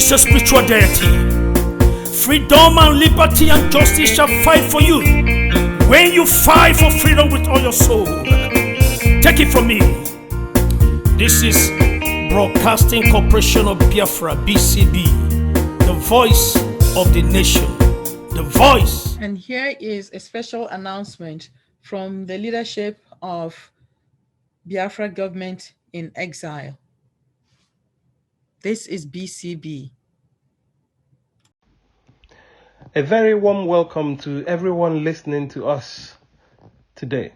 is a spiritual deity. Freedom and liberty and justice shall fight for you. When you fight for freedom with all your soul, take it from me. This is Broadcasting Corporation of Biafra, BCB, the voice of the nation, the voice. And here is a special announcement from the leadership of Biafra government in exile. This is BCB. A very warm welcome to everyone listening to us today.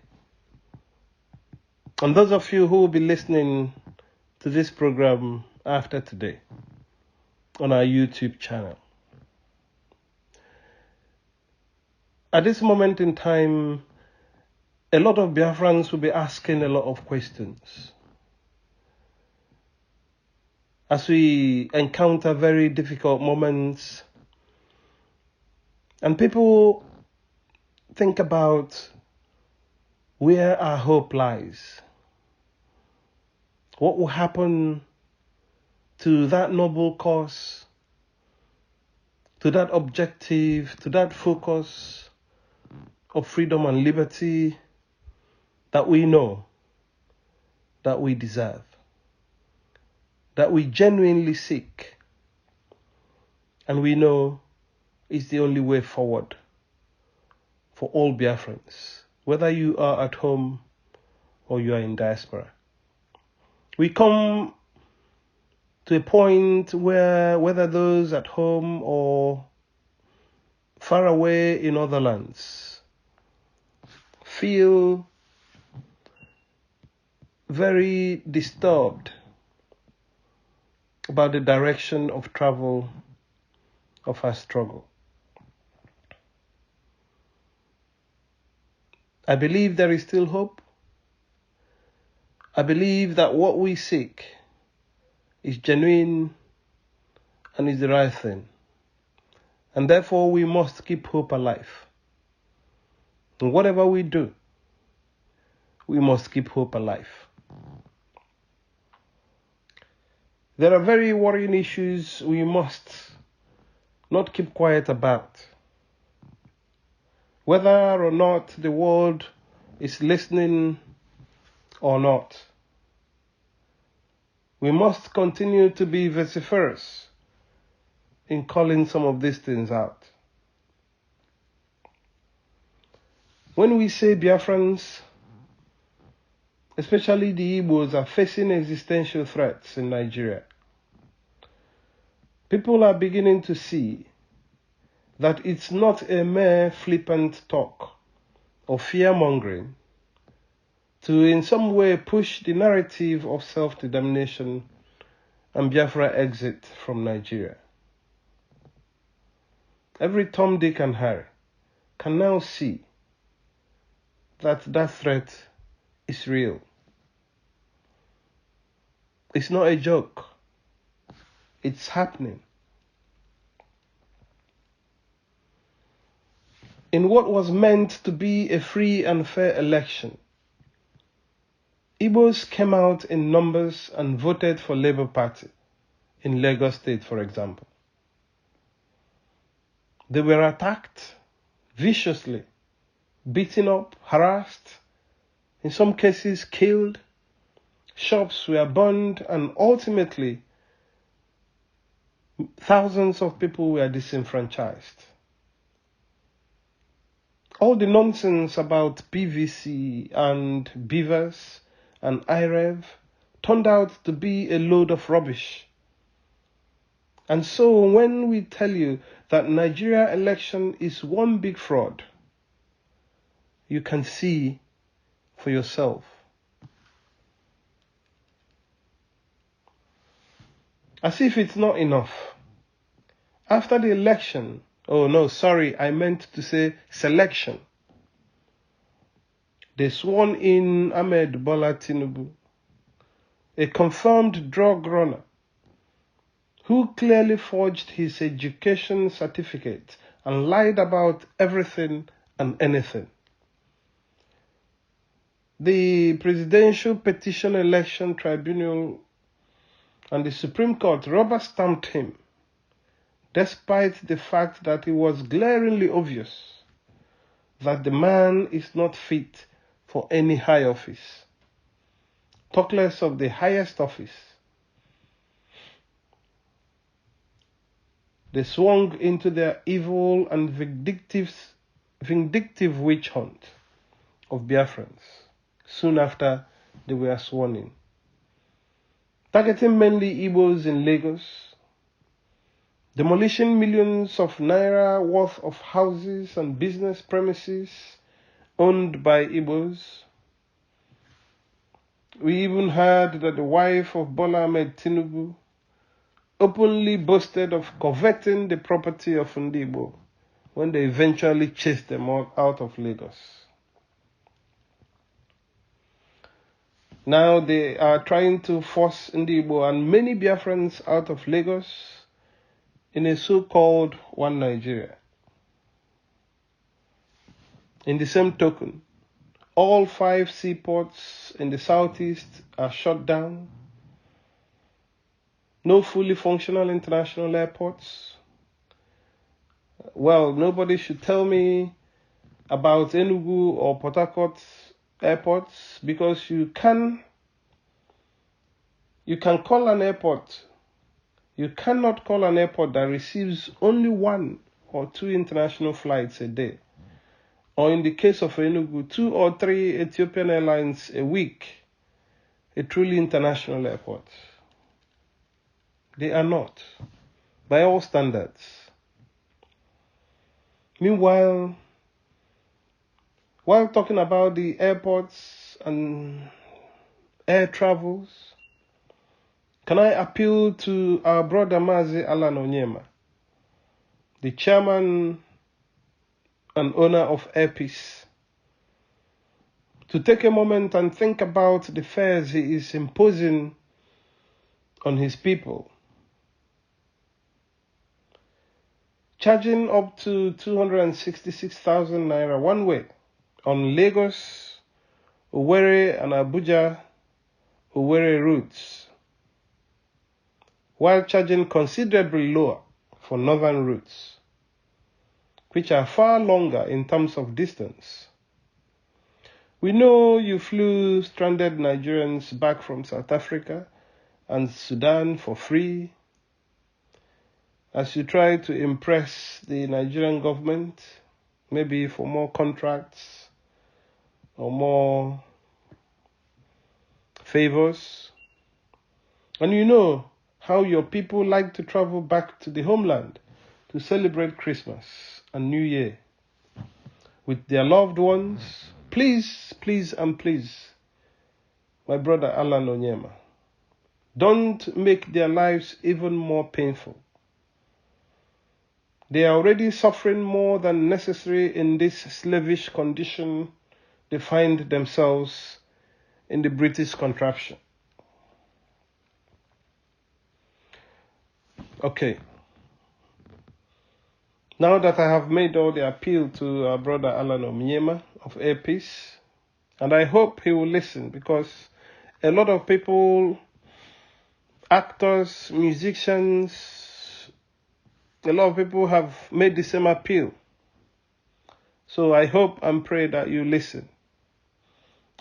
And those of you who will be listening to this program after today on our YouTube channel. At this moment in time, a lot of Biafrans will be asking a lot of questions as we encounter very difficult moments. And people think about where our hope lies. What will happen to that noble cause, to that objective, to that focus of freedom and liberty that we know, that we deserve, that we genuinely seek, and we know is the only way forward for all Biafrans, whether you are at home or you are in diaspora. We come to a point where whether those at home or far away in other lands feel very disturbed about the direction of travel of our struggle. I believe there is still hope. I believe that what we seek is genuine and is the right thing. And therefore we must keep hope alive. And whatever we do, we must keep hope alive. There are very worrying issues we must not keep quiet about. Whether or not the world is listening or not, we must continue to be vociferous in calling some of these things out. When we say Biafrans, especially the Igbos, are facing existential threats in Nigeria, people are beginning to see that it's not a mere flippant talk or fear-mongering to in some way push the narrative of self-determination and Biafra exit from Nigeria. Every Tom, Dick and Harry can now see that that threat is real. It's not a joke. It's happening. In what was meant to be a free and fair election, Igbos came out in numbers and voted for Labour Party in Lagos State, for example. They were attacked viciously, beaten up, harassed, in some cases killed. Shops were burned, and ultimately thousands of people were disenfranchised. All the nonsense about PVC and Beavers and IREV turned out to be a load of rubbish. And so when we tell you that Nigeria election is one big fraud, you can see for yourself. As if it's not enough, after the election, I meant to say selection, they sworn in Ahmed Bola Tinubu, a confirmed drug runner, who clearly forged his education certificate and lied about everything and anything. The Presidential Petition Election Tribunal and the Supreme Court rubber-stamped him despite the fact that it was glaringly obvious that the man is not fit for any high office, talk less of the highest office. They swung into their evil and vindictive witch hunt of Biafrans soon after they were sworn in, targeting mainly Igbos in Lagos, demolishing millions of naira worth of houses and business premises owned by Igbos. We even heard that the wife of Bola Ahmed Tinubu openly boasted of coveting the property of Ndigbo when they eventually chased them out of Lagos. Now they are trying to force Ndigbo and many Biafrans out of Lagos in a so-called One Nigeria. In the same token, all 5 seaports in the southeast are shut down. No fully functional international airports. Well, nobody should tell me about Enugu or Port Harcourt airports, because you can call an airport. You cannot call an airport that receives only 1 or 2 international flights a day, or in the case of Enugu, 2 or 3 Ethiopian Airlines a week, a truly international airport. They are not, by all standards. Meanwhile, while talking about the airports and air travels, can I appeal to our brother Mazi Alan Onyema, the chairman and owner of Airpeace, to take a moment and think about the fares he is imposing on his people, charging up to 266,000 naira one way on Lagos, Owerri and Abuja, Owerri routes, while charging considerably lower for northern routes, which are far longer in terms of distance. We know you flew stranded Nigerians back from South Africa and Sudan for free, as you try to impress the Nigerian government, maybe for more contracts or more favors. And you know how your people like to travel back to the homeland to celebrate Christmas and New Year with their loved ones. Please, please, and please, my brother Alan Onyema, don't make their lives even more painful. They are already suffering more than necessary in this slavish condition they find themselves in the British contraption. Okay. Now that I have made all the appeal to our brother Alan Onyema of Airpeace, and I hope he will listen, because a lot of people, actors, musicians, a lot of people have made the same appeal. So I hope and pray that you listen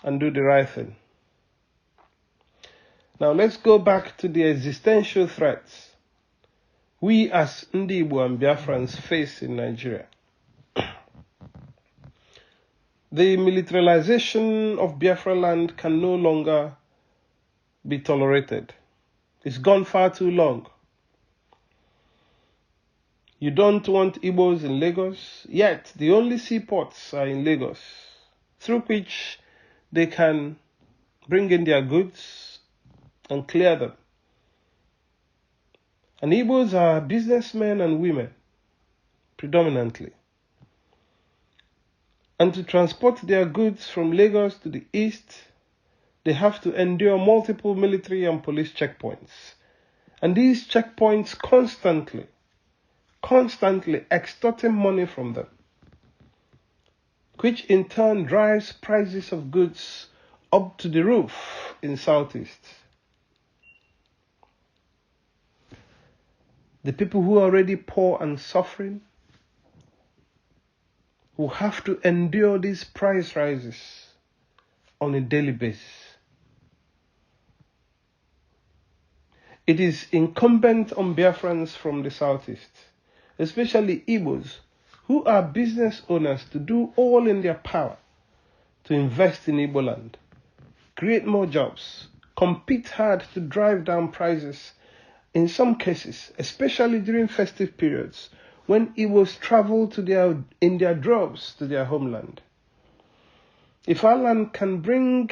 and do the right thing. Now let's go back to the existential threats we as Ndigbo and Biafrans face in Nigeria. The militarization of Biafra land can no longer be tolerated. It's gone far too long. You don't want Igbos in Lagos, yet the only seaports are in Lagos, through which they can bring in their goods and clear them. And Igbos are businessmen and women, predominantly. And to transport their goods from Lagos to the east, they have to endure multiple military and police checkpoints. And these checkpoints constantly extorting money from them, which in turn drives prices of goods up to the roof in Southeast. the people who are already poor and suffering, who have to endure these price rises on a daily basis. It is incumbent on Biafrans from the southeast, especially Igbos, who are business owners, to do all in their power to invest in Igbo land, create more jobs, compete hard to drive down prices. In some cases, especially during festive periods, when Igbos travel in their droves to their homeland. If Alan can bring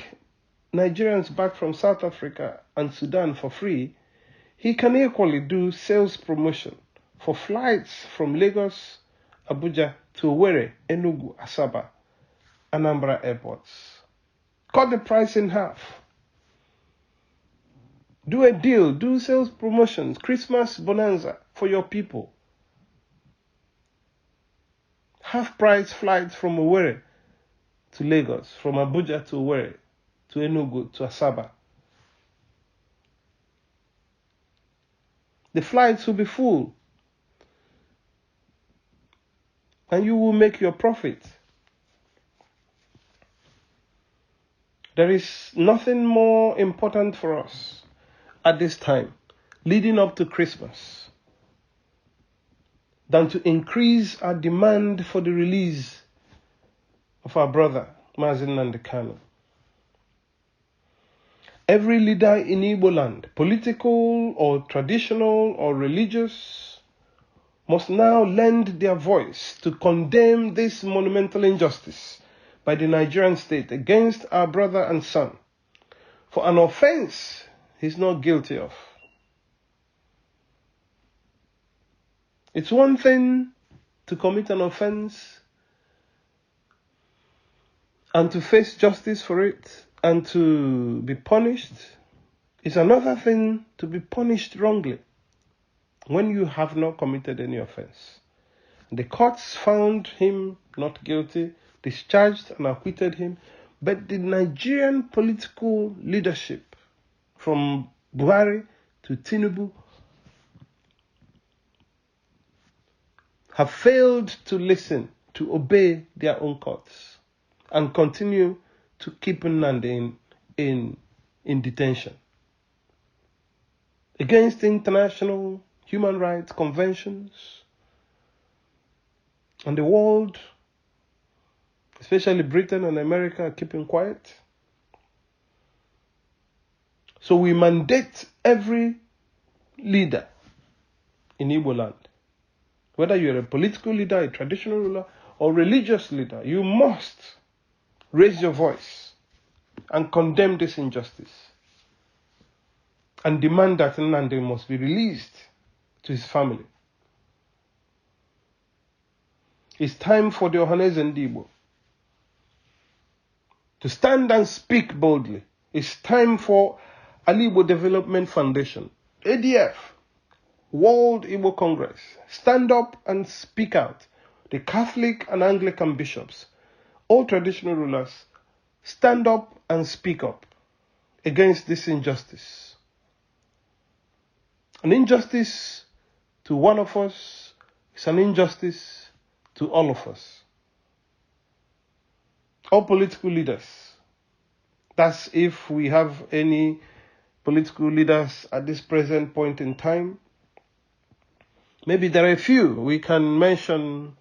Nigerians back from South Africa and Sudan for free, he can equally do sales promotion for flights from Lagos, Abuja to Owerri, Enugu, Asaba, Anambra airports. Cut the price in half. Do a deal, do sales promotions, Christmas bonanza for your people. Half price flights from Owerri to Lagos, from Abuja to Owerri, to Enugu, to Asaba. The flights will be full, and you will make your profit. There is nothing more important for us at this time, leading up to Christmas, than to increase our demand for the release of our brother, Mazi Nnamdi Kanu. Every leader in Igbo land, political or traditional or religious, must now lend their voice to condemn this monumental injustice by the Nigerian state against our brother and son for an offense he's not guilty of. It's one thing to commit an offense and to face justice for it and to be punished. It's another thing to be punished wrongly when you have not committed any offense. The courts found him not guilty, discharged and acquitted him, but the Nigerian political leadership, from Buhari to Tinubu, have failed to listen, to obey their own courts, and continue to keep Nnamdi in detention. Against international human rights conventions, and the world, especially Britain and America, are keeping quiet. So we mandate every leader in Igbo land, whether you're a political leader, a traditional ruler, or religious leader, you must raise your voice and condemn this injustice and demand that Nnamdi must be released to his family. It's time for the Ohaneze Ndigbo to stand and speak boldly. It's time for Ali Igbo Development Foundation, ADF, World Igbo Congress, stand up and speak out. The Catholic and Anglican bishops, all traditional rulers, stand up and speak up against this injustice. An injustice to one of us is an injustice to all of us. All political leaders. That's if we have any political leaders at this present point in time. Maybe there are a few. We can mention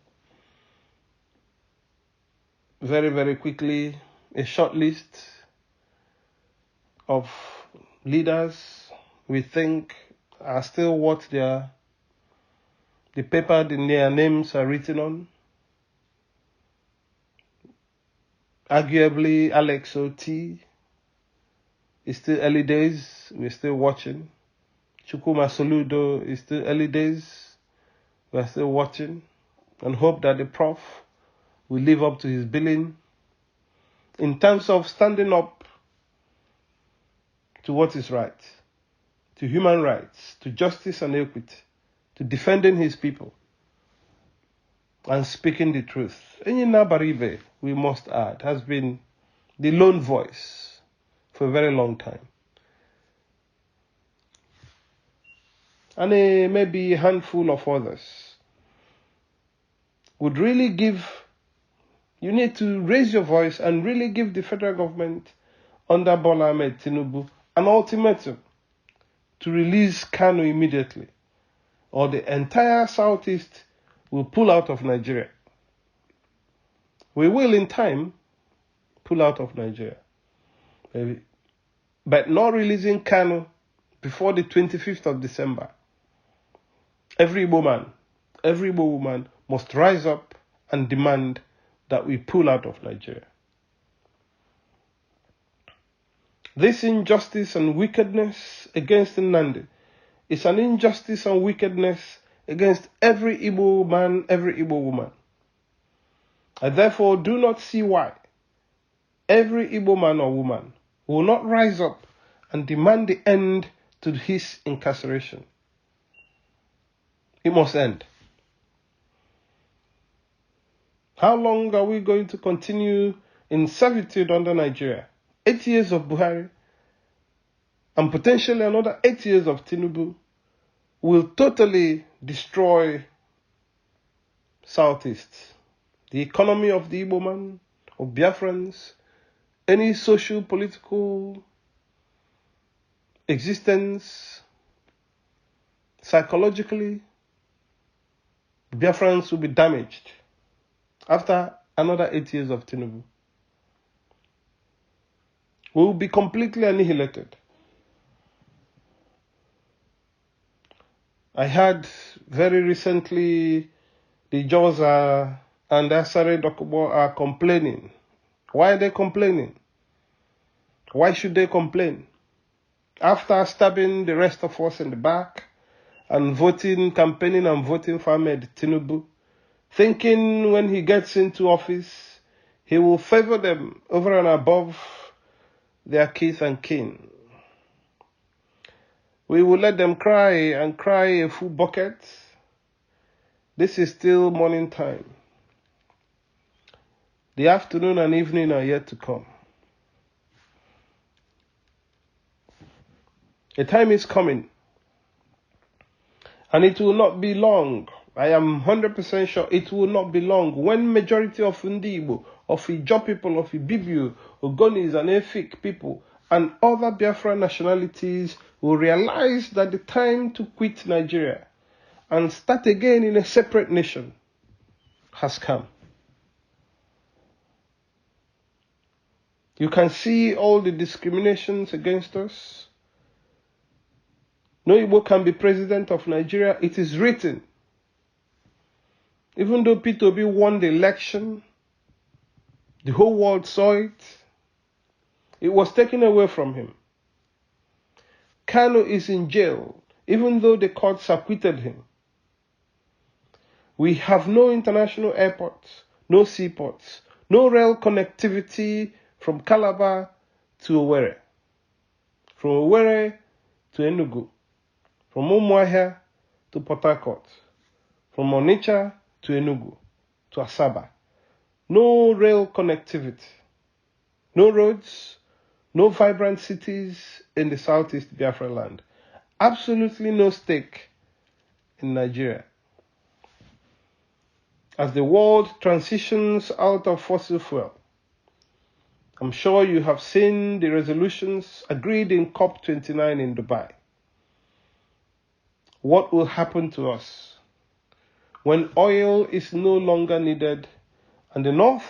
very, very quickly a short list of leaders we think are still what the paper their names are written on. Arguably, Alex Oti. It's still early days. We're still watching. Chukwuma Soludo is still early days. We're still watching and hope that the prof will live up to his billing in terms of standing up to what is right, to human rights, to justice and equity, to defending his people and speaking the truth. Enyina Baribe, we must add, has been the lone voice for a very long time. and maybe a handful of others would really you need to raise your voice and really give the federal government under Bola Ahmed Tinubu an ultimatum to release Kanu immediately, or the entire Southeast will pull out of Nigeria. We will, in time, pull out of Nigeria. Maybe. But not releasing Kanu before the 25th of December. Every woman must rise up and demand that we pull out of Nigeria. This injustice and wickedness against Nnamdi is an injustice and wickedness against every Igbo man, every Igbo woman. I therefore do not see why every Igbo man or woman will not rise up and demand the end to his incarceration. It must end. How long are we going to continue in servitude under Nigeria? 8 years of Buhari and potentially another 8 years of Tinubu will totally destroy Southeast. The economy of the Igbo man, of Biafrans, any social, political existence, psychologically, Biafrans will be damaged after another 8 years of Tinubu. We will be completely annihilated. I heard very recently the Joza and Asare Dokubo are complaining. Why are they complaining? Why should they complain? After stabbing the rest of us in the back and campaigning and voting for Ahmed Tinubu, thinking when he gets into office, he will favor them over and above their kith and kin. We will let them cry and cry a full bucket. This is still morning time. The afternoon and evening are yet to come. A time is coming, and it will not be long. I am 100% sure it will not be long when majority of Ndibo, of Ijaw people, of Ibibio, Ogonis and Efik people, and other Biafra nationalities will realize that the time to quit Nigeria and start again in a separate nation has come. You can see all the discriminations against us. No Igbo can be president of Nigeria. It is written. Even though Peter Obi won the election, the whole world saw it. It was taken away from him. Kanu is in jail, even though the courts acquitted him. We have no international airports, no seaports, no rail connectivity from Calabar to Owerri, from Owerri to Enugu, from Umuahia to Port Harcourt, from Onitsha to Enugu, to Asaba. No rail connectivity, no roads, no vibrant cities in the Southeast Biafra land. Absolutely no stake in Nigeria. As the world transitions out of fossil fuel, I'm sure you have seen the resolutions agreed in COP29 in Dubai. What will happen to us when oil is no longer needed and the North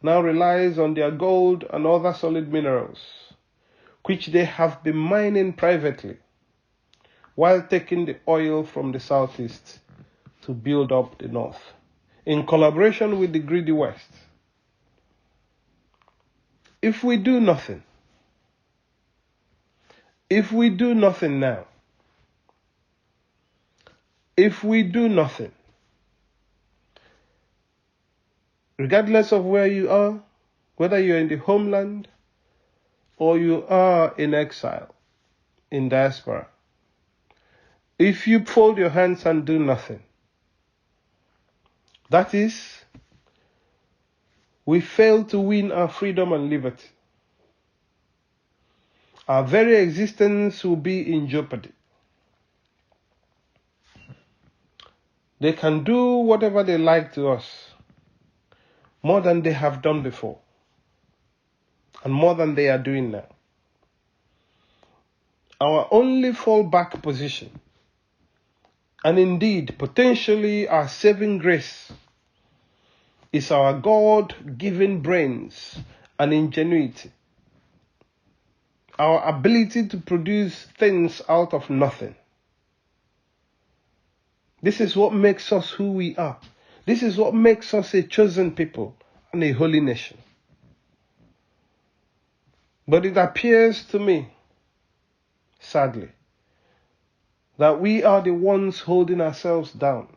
now relies on their gold and other solid minerals, which they have been mining privately, while taking the oil from the Southeast to build up the North, in collaboration with the greedy West. If we do nothing now, if we do nothing, regardless of where you are, whether you're in the homeland or you are in exile, in diaspora, if you fold your hands and do nothing, that is, we fail to win our freedom and liberty. Our very existence will be in jeopardy. They can do whatever they like to us, more than they have done before, and more than they are doing now. Our only fallback position, and indeed potentially our saving grace, is our God-given brains and ingenuity, our ability to produce things out of nothing. This is what makes us who we are. This is what makes us a chosen people and a holy nation. But it appears to me, sadly, that we are the ones holding ourselves down.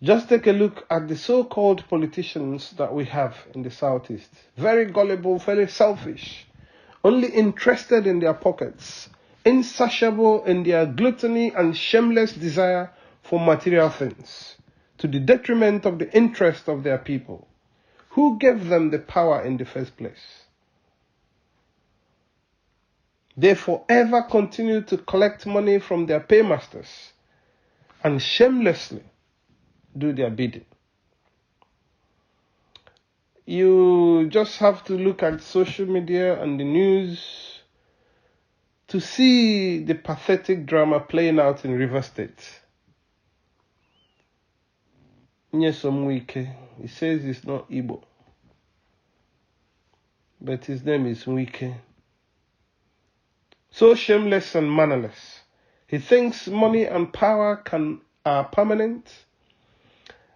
Just take a look at the so-called politicians that we have in the Southeast. Very gullible, very selfish, only interested in their pockets, insatiable in their gluttony and shameless desire for material things, to the detriment of the interest of their people. Who gave them the power in the first place? They forever continue to collect money from their paymasters and shamelessly do their bidding. You just have to look at social media and the news to see the pathetic drama playing out in River State. Nyesom Wike, he says he's not Igbo, but his name is Wike. So shameless and mannerless. He thinks money and power are permanent.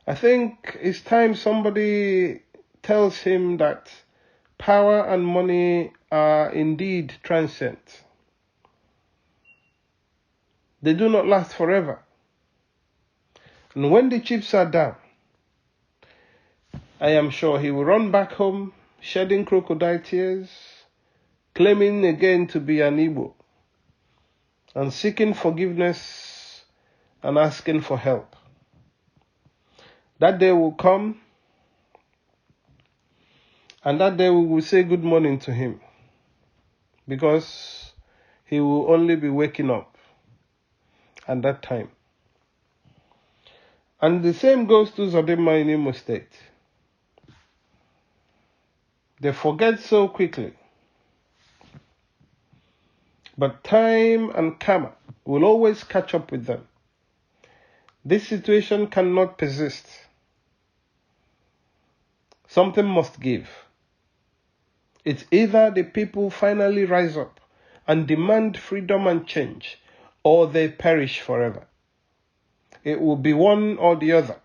I think it's time somebody tells him that power and money are indeed transient. They do not last forever. And when the chips are down, I am sure he will run back home, shedding crocodile tears, claiming again to be an Igbo, and seeking forgiveness and asking for help. That day will come, and that day we will say good morning to him, because he will only be waking up at that time. And the same goes to Zodema in Imo State. They forget so quickly. But time and karma will always catch up with them. This situation cannot persist. Something must give. It's either the people finally rise up and demand freedom and change, or they perish forever. It will be one or the other.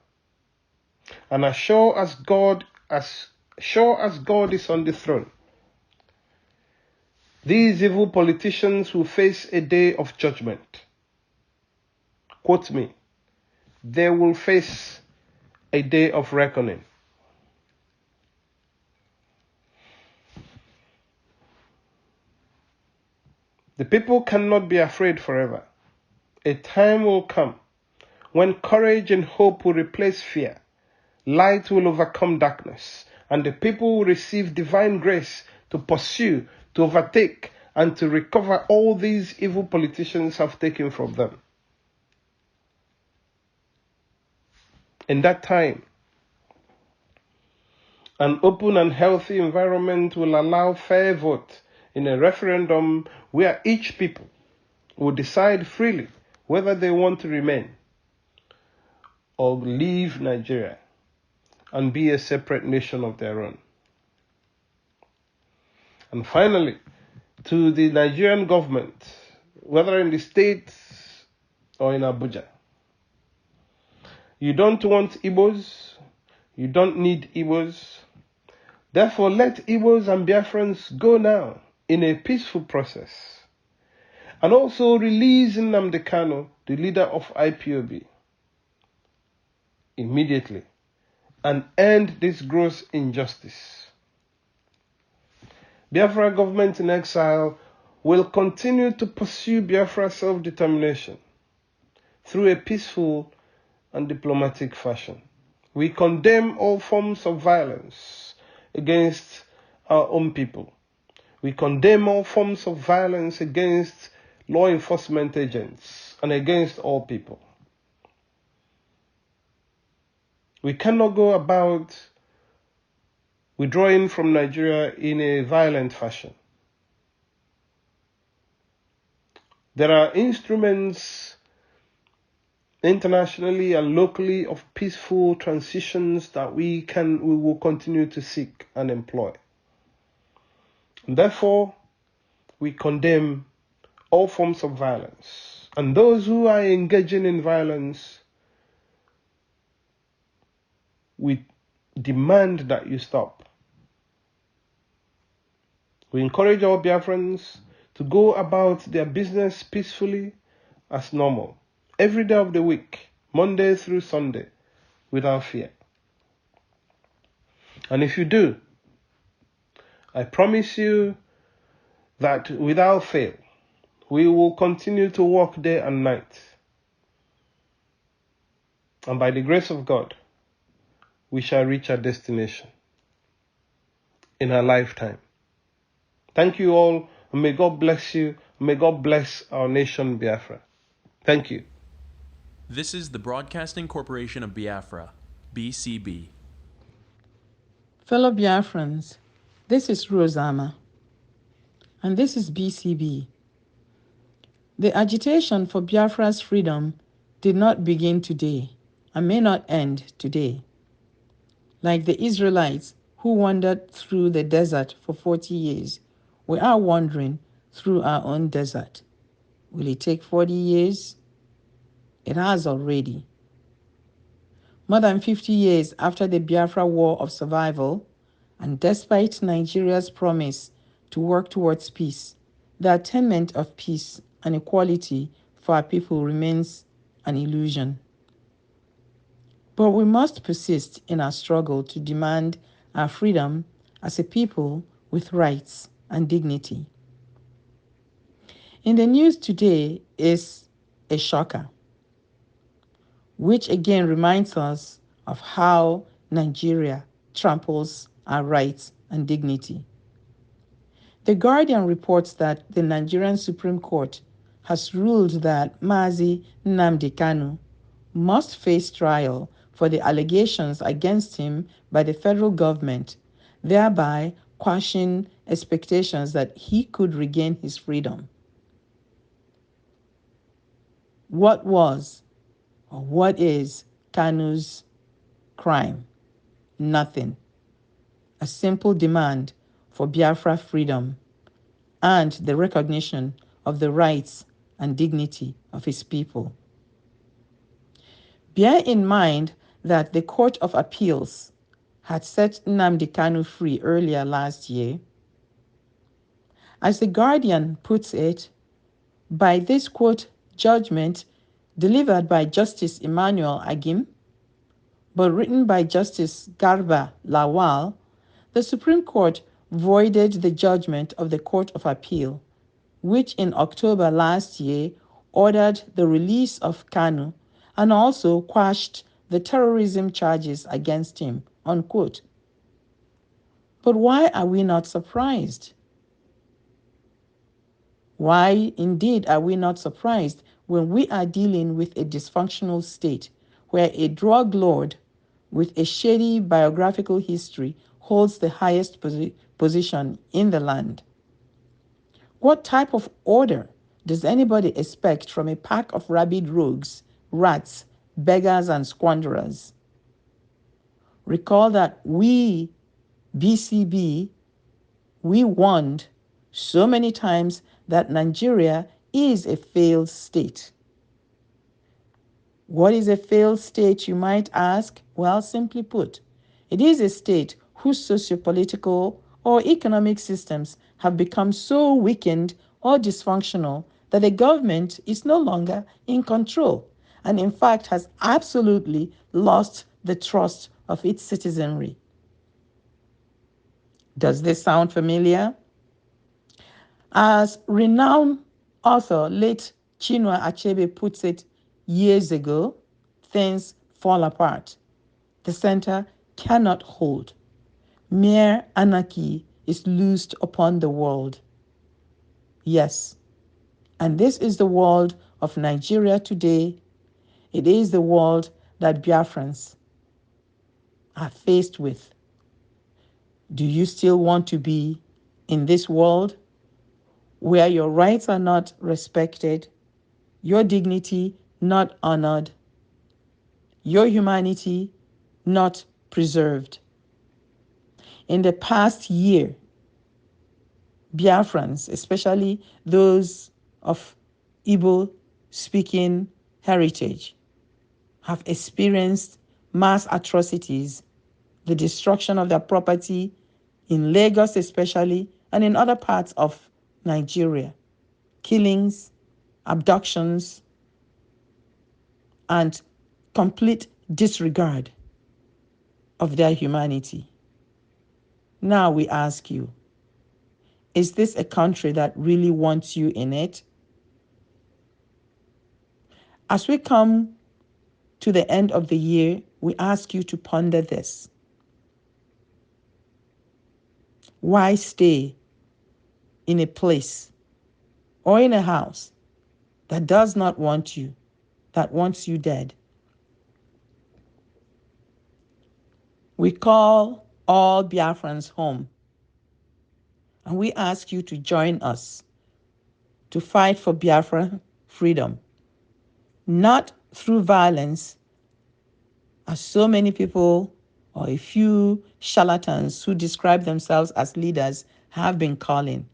And as sure as God is on the throne, these evil politicians will face a day of judgment. Quote me, they will face a day of reckoning. The people cannot be afraid forever. A time will come when courage and hope will replace fear. Light will overcome darkness, and the people will receive divine grace to pursue, to overtake, and to recover all these evil politicians have taken from them. In that time, an open and healthy environment will allow fair vote in a referendum where each people will decide freely whether they want to remain or leave Nigeria and be a separate nation of their own. And finally, to the Nigerian government, whether in the states or in Abuja, you don't want Igbos, you don't need Igbos. Therefore, let Igbos and Biafrans go now in a peaceful process. And also release Nnamdi Kanu, the leader of IPOB, immediately, and end this gross injustice. Biafra government in exile will continue to pursue Biafra self-determination through a peaceful and diplomatic fashion. We condemn all forms of violence against our own people. We condemn all forms of violence against law enforcement agents, and against all people. We cannot go about withdrawing from Nigeria in a violent fashion. There are instruments internationally and locally of peaceful transitions that we will continue to seek and employ. And therefore, we condemn all forms of violence. And those who are engaging in violence, we demand that you stop. We encourage all Biafrans to go about their business peacefully as normal, every day of the week, Monday through Sunday, without fear. And if you do, I promise you that without fail, we will continue to work day and night. And by the grace of God, we shall reach our destination in our lifetime. Thank you all, and may God bless you. May God bless our nation, Biafra. Thank you. This is the Broadcasting Corporation of Biafra, BCB. Fellow Biafrans, this is Rosama, and this is BCB. The agitation for Biafra's freedom did not begin today and may not end today. Like the Israelites who wandered through the desert for 40 years, we are wandering through our own desert. Will it take 40 years? It has already. More than 50 years after the Biafra War of Survival, and despite Nigeria's promise to work towards peace, the attainment of peace and equality for our people remains an illusion. But we must persist in our struggle to demand our freedom as a people with rights and dignity. In the news today is a shocker, which again reminds us of how Nigeria tramples our rights and dignity. The Guardian reports that the Nigerian Supreme Court has ruled that Mazi Nnamdi Kanu must face trial for the allegations against him by the federal government, thereby quashing expectations that he could regain his freedom. What was or what is Kanu's crime? Nothing. A simple demand for Biafra freedom and the recognition of the rights and dignity of his people. Bear in mind that the Court of Appeals had set Nnamdi Kanu free earlier last year. As The Guardian puts it, by this, quote, judgment delivered by Justice Emmanuel Agim, but written by Justice Garba Lawal, the Supreme Court voided the judgment of the Court of Appeal, which in October last year ordered the release of Kanu and also quashed the terrorism charges against him, unquote. But why are we not surprised? Why indeed are we not surprised when we are dealing with a dysfunctional state where a drug lord with a shady biographical history holds the highest position in the land? What type of order does anybody expect from a pack of rabid rogues, rats, beggars, and squanderers? Recall that we, BCB, we warned so many times that Nigeria is a failed state. What is a failed state, you might ask? Well, simply put, it is a state whose sociopolitical or economic systems have become so weakened or dysfunctional that the government is no longer in control and in fact has absolutely lost the trust of its citizenry. Does this sound familiar? As renowned author late Chinua Achebe puts it years ago, things fall apart. The center cannot hold. Mere anarchy is loosed upon the world. Yes, And this is the world of Nigeria today. It is the world that Biafrans are faced with. Do you still want to be in this world where your rights are not respected, your dignity not honored, your humanity not preserved? In the past year, Biafrans, especially those of Igbo-speaking heritage, have experienced mass atrocities, the destruction of their property in Lagos especially, and in other parts of Nigeria, killings, abductions, and complete disregard of their humanity. Now we ask you, is this a country that really wants you in it? As we come to the end of the year, we ask you to ponder this. Why stay in a place or in a house that does not want you, that wants you dead? We call all Biafrans home, and we ask you to join us to fight for Biafra freedom, not through violence, as so many people or a few charlatans who describe themselves as leaders have been calling,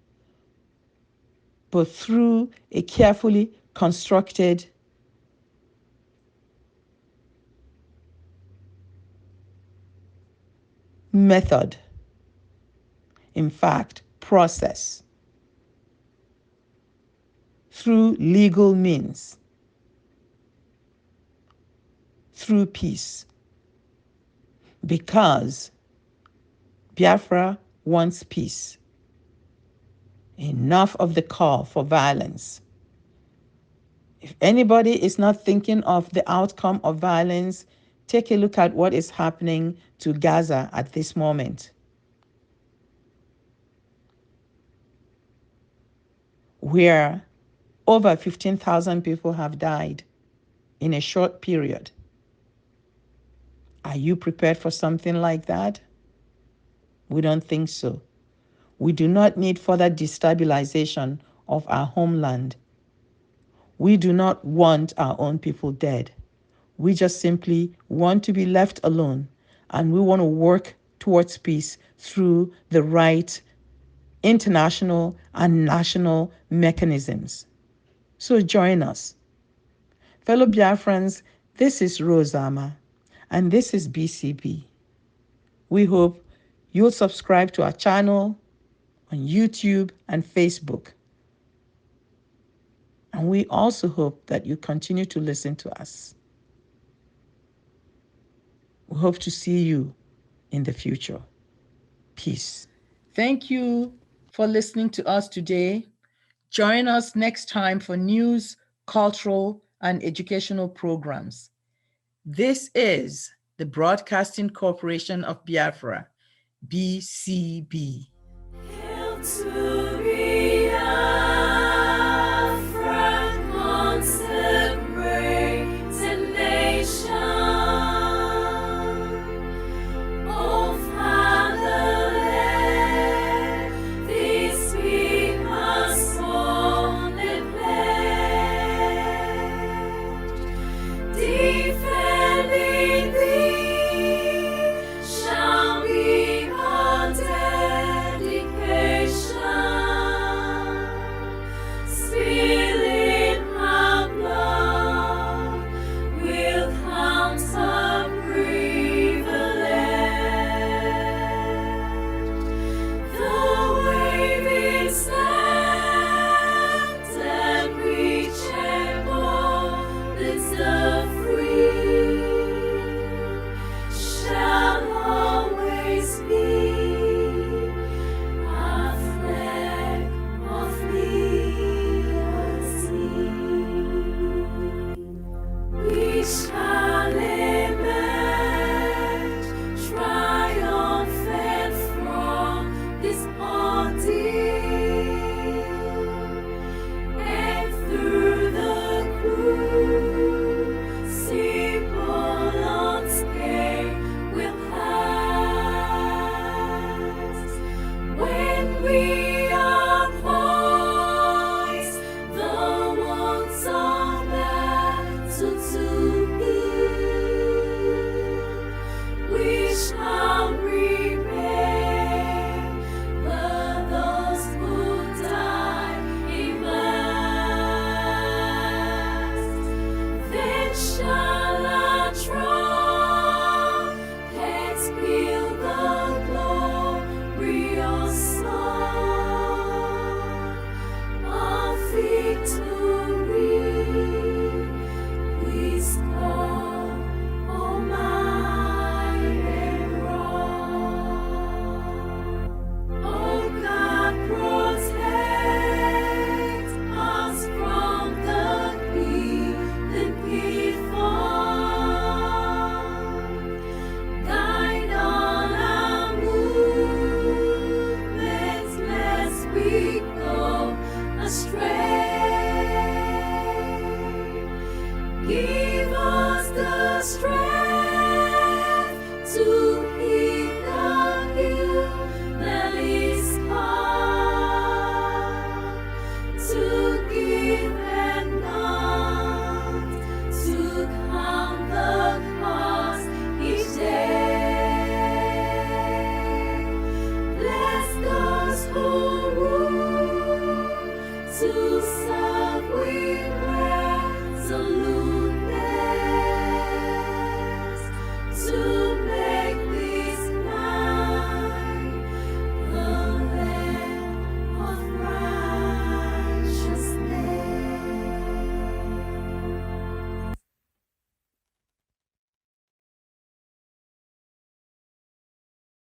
but through a carefully constructed method, in fact, process, through legal means, through peace. Because Biafra wants peace. Enough of the call for violence. If anybody is not thinking of the outcome of violence, take a look at what is happening to Gaza at this moment, where over 15,000 people have died in a short period. Are you prepared for something like that? We don't think so. We do not need further destabilization of our homeland. We do not want our own people dead. We just simply want to be left alone, and we want to work towards peace through the right international and national mechanisms. So join us. Fellow Biafrans, this is Rosama, and this is BCB. We hope you'll subscribe to our channel on YouTube and Facebook. And we also hope that you continue to listen to us. We hope to see you in the future. Peace. Thank you for listening to us today. Join us next time for news, cultural, and educational programs. This is the Broadcasting Corporation of Biafra, BCB.